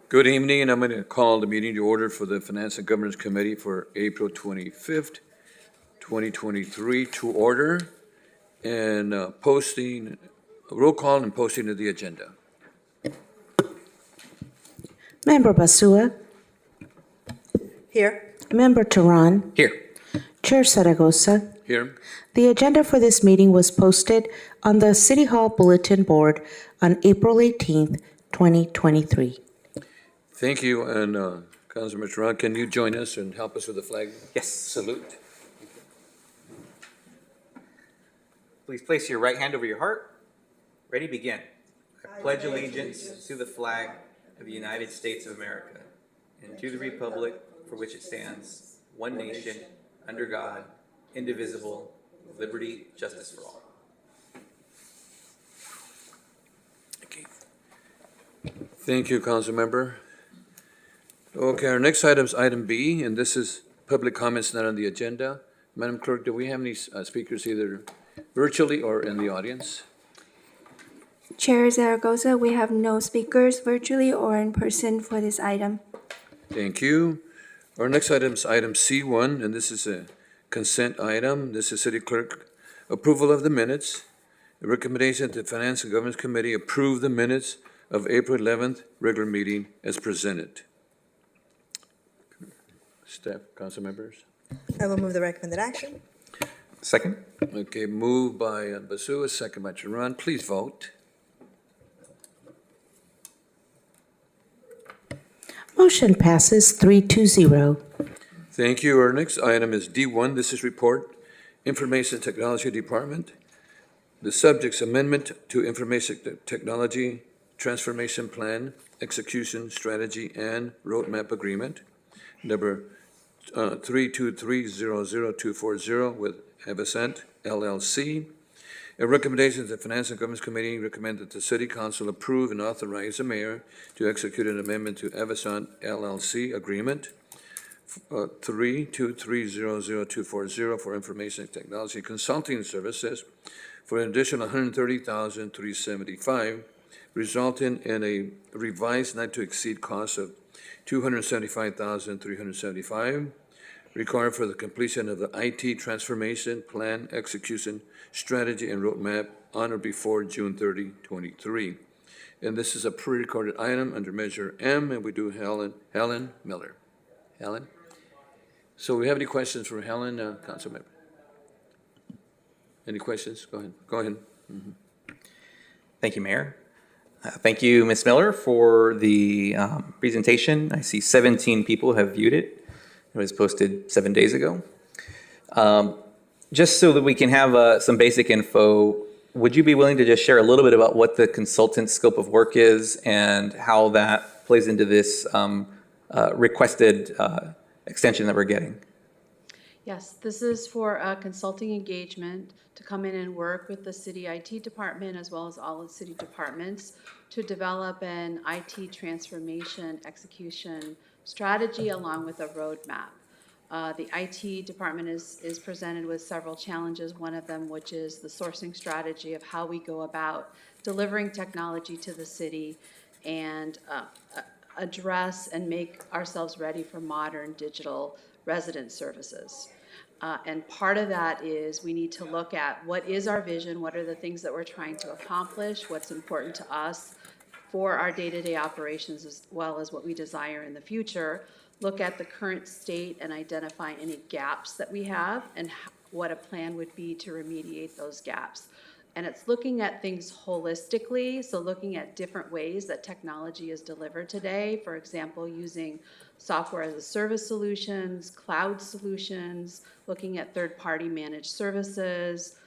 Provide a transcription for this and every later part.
Good evening, and I'm going to call the meeting to order for the Finance and Governance Committee for April 25th, 2023 to order, and posting, roll call and posting of the agenda. Member Basua, Here. Member Tehran, Here. Chair Zaragoza. Here. The agenda for this meeting was posted on the City Hall Bulletin Board on April 18th, 2023. Thank you, and Councilman Tehran, can you join us and help us with the flag Yes. salute? Please place your right hand over your heart. Ready, begin. I pledge allegiance to the flag of the United States of America and to the republic for which it stands, one nation, under God, indivisible, with liberty, justice for all. Okay. Thank you, Councilmember. Okay, our next item is item B, and this is public comments not on the agenda. Madam Clerk, do we have any speakers either virtually or in the audience? Chair Zaragoza, we have no speakers virtually or in person for this item. Thank you. Our next item is item C1, and this is a consent item. This is City Clerk approval of the minutes. A recommendation that the Finance and Governance Committee approve the minutes of April 11th regular meeting as presented. Staff, council members. I will move the recommended action. Second? Okay, moved by Basua, second by Tehran. Please vote. Motion passes 3-0. Thank you. Our next item is D1. This is report, Information Technology Department. The subject's amendment to Information Technology Transformation Plan, Execution Strategy, and Roadmap Agreement, number 323-00240 with Avasant LLC. A recommendation that the Finance and Governance Committee recommend that the City Council approve and authorize the mayor to execute an amendment to Avasant LLC agreement 323-00240 for information technology consulting services for an additional $130,375, resulting in a revised not to exceed cost of $275,375, required for the completion of the IT transformation plan, execution, strategy, and roadmap on or before June 30, 23. And this is a pre-recorded item under Measure M, and we do Helen Miller. Helen? So we have any questions for Helen, Councilmember? Any questions? Go ahead. Go ahead. Mm-hmm. Thank you, Mayor. Thank you, Ms. Miller, for the presentation. I see 17 people have viewed it. It was posted 7 days ago. Just so that we can have some basic info, would you be willing to just share a little bit about what the consultant's scope of work is and how that plays into this requested extension that we're getting? Yes, this is for a consulting engagement to come in and work with the city IT department as well as all of the city departments to develop an IT transformation execution strategy along with a roadmap. The IT department is presented with several challenges, one of them which is the sourcing strategy of how we go about delivering technology to the city and address and make ourselves ready for modern digital resident services. And part of that is we need to look at what is our vision, what are the things that we're trying to accomplish, what's important to us for our day-to-day operations as well as what we desire in the future, look at the current state and identify any gaps that we have and what a plan would be to remediate those gaps. And it's looking at things holistically, so looking at different ways that technology is delivered today, for example, using software as a service solutions, cloud solutions, looking at third-party managed services,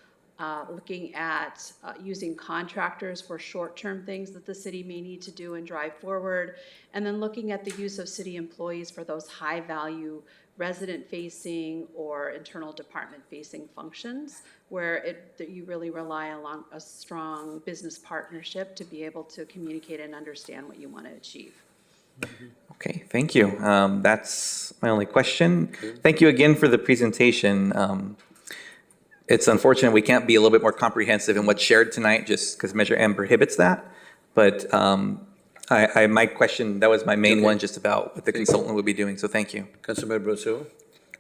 looking at using contractors for short-term things that the city may need to do and drive forward, and then looking at the use of city employees for those high-value resident-facing or internal department-facing functions where you really rely on a strong business partnership to be able to communicate and understand what you want to achieve. Okay, thank you. That's my only question. Thank you again for the presentation. It's unfortunate we can't be a little bit more comprehensive in what's shared tonight just because Measure M prohibits that. But My question, that was my main Okay. one, just about what the consultant would be doing, so thank you. Councilmember Brasil?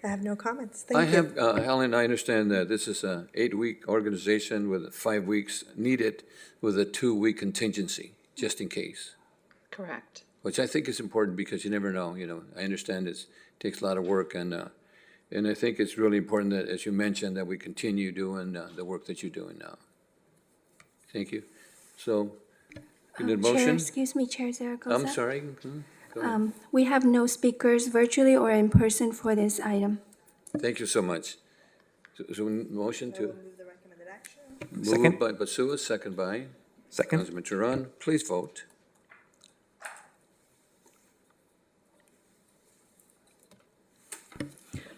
I have no comments. I Thank you. have, Helen, I understand that this is a 8-week organization with 5 weeks needed with a 2-week contingency, just in case, Correct. which I think is important because you never know, I understand it takes a lot of work and I think it's really important that, as you mentioned, that we continue doing the work that you're doing now. Thank you. So, you need a Chair, motion? excuse me, Chair Zaragoza. I'm sorry. Go ahead. We have no speakers virtually or in person for this item. Thank you so much. So, motion to Move the recommended action. move Second. by Basua, second by Second? Councilman Turan. Please vote.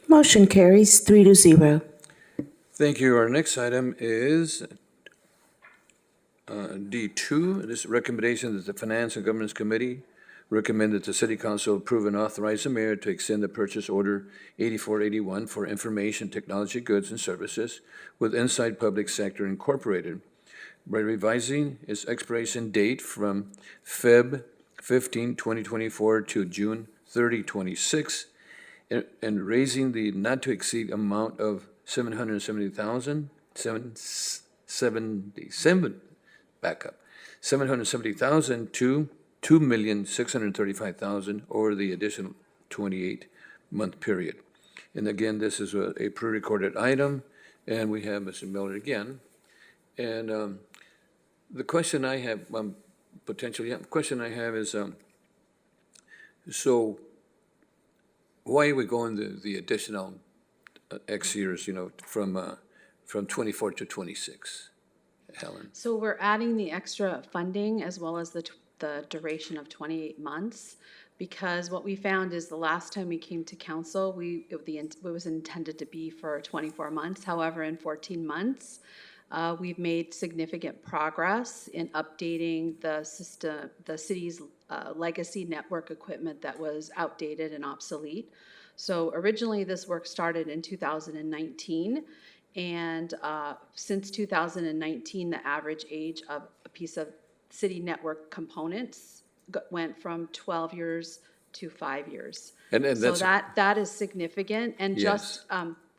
Motion carries 3-0. Thank you. Our next item is D2. This recommendation that the Finance and Governance Committee recommend that the City Council approve and authorize the mayor to extend the purchase order 8481 for information technology goods and services with Inside Public Sector Incorporated by revising its expiration date from Feb 15, 2024 to June 30, 26, and raising the not-to-exceed amount of $770,000 to $2,635,000 over the additional 28-month period. And again, this is a pre-recorded item, and we have Mr. Miller again. And the question I have, question I have is, so why are we going the additional X years, from 24 to 26, Helen? So we're adding the extra funding as well as the duration of 28 months, because what we found is the last time we came to council, it was intended to be for 24 months. However, in 14 months, we've made significant progress in updating the system, the city's legacy network equipment that was outdated and obsolete. So originally, this work started in 2019, and since 2019, the average age of a piece of city network components went from 12 years to 5 years. And So that's, that is significant, and Yes. just,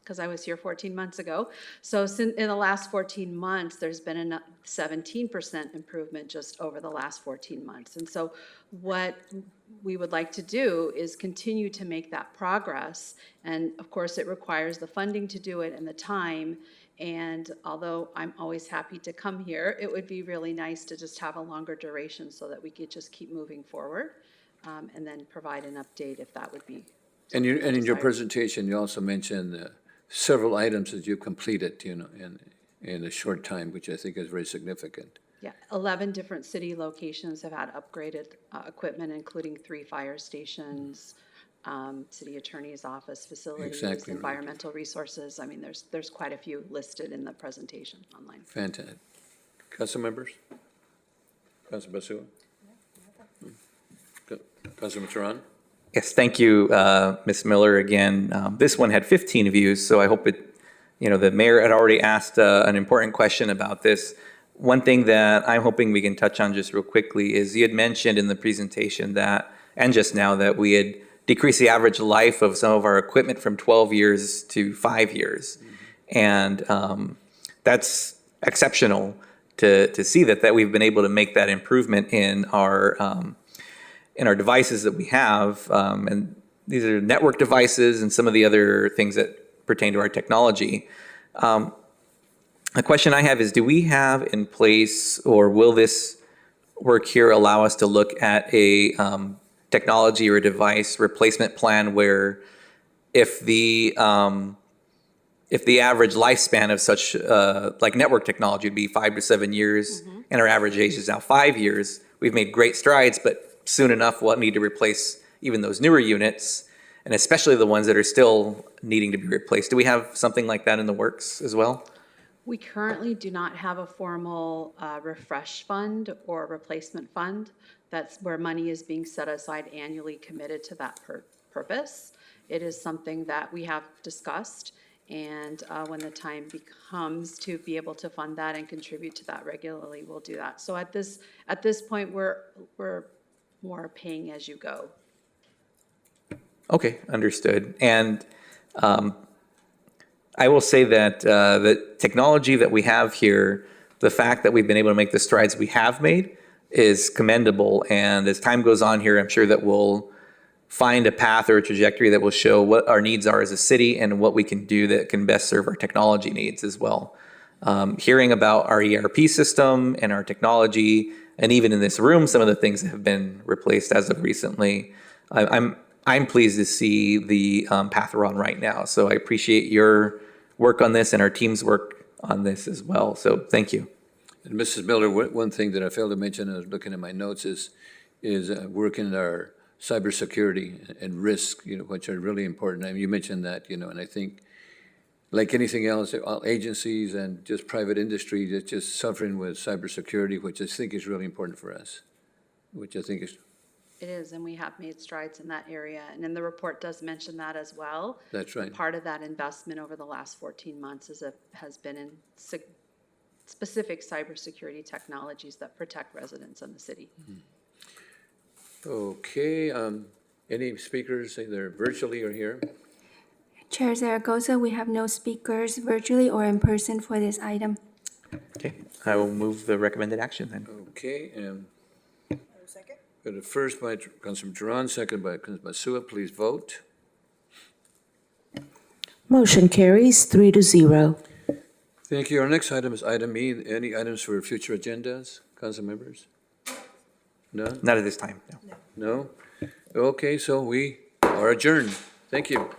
because I was here 14 months ago, so in the last 14 months, there's been a 17% improvement just over the last 14 months. And so what we would like to do is continue to make that progress, and of course, it requires the funding to do it and the time. And although I'm always happy to come here, it would be really nice to just have a longer duration so that we could just keep moving forward, and then provide an update if that would be. and in your desired. presentation, you also mentioned several items that you completed, in a short time, which I think is very significant. Yeah, 11 different city locations have had upgraded equipment, including 3 fire stations, city attorney's office facilities, Exactly right. environmental resources. I mean, there's quite a few listed in the presentation online. Fantastic. Council members? Council Basua? Councilman Turan? Yes, thank you, Ms. Miller, again. This one had 15 views, so I hope the mayor had already asked an important question about this. One thing that I'm hoping we can touch on just real quickly is you had mentioned in the presentation that, and just now, that we had decreased the average life of some of our equipment from 12 years to 5 years. And that's exceptional to see that we've been able to make that improvement in our devices that we have. And these are network devices and some of the other things that pertain to our technology. A question I have is, do we have in place, or will this work here allow us to look at a technology or a device replacement plan where if the average lifespan of such like network technology would be 5 to 7 years, and our average age is now 5 years, we've made great strides, but soon enough we'll need to replace even those newer units, and especially the ones that are still needing to be replaced. Do we have something like that in the works as well? We currently do not have a formal refresh fund or replacement fund. That's where money is being set aside annually, committed to that purpose. It is something that we have discussed, and when the time comes to be able to fund that and contribute to that regularly, we'll do that. So at this point, we're more paying as you go. Okay, understood. And I will say that the technology that we have here, the fact that we've been able to make the strides we have made is commendable. And as time goes on here, I'm sure that we'll find a path or a trajectory that will show what our needs are as a city and what we can do that can best serve our technology needs as well. Hearing about our ERP system and our technology, and even in this room, some of the things that have been replaced as of recently, I'm pleased to see the path we're on right now. So I appreciate your work on this and our team's work on this as well. So thank you. And Mrs. Miller, one thing that I failed to mention, I was looking at my notes, is working in our cybersecurity and risk, which are really important. I mean, you mentioned that, and I think, like anything else, all agencies and just private industry that's just suffering with cybersecurity, which I think is really important for us, which I think is. It is, and we have made strides in that area. And then the report does mention that as well. That's right. Part of that investment over the last 14 months has been in specific cybersecurity technologies that protect residents in the city. Okay, any speakers, either virtually or here? Chair Zaragoza, we have no speakers virtually or in person for this item. Okay, I will move the recommended action then. Okay, Second? got a first by Councilman Duran, second by Councilman Masua. Please vote. Motion carries 3-0. Thank you. Our next item is item E. Any items for future agendas, council members? None? Not at this time, no. No? Okay, so we are adjourned. Thank you.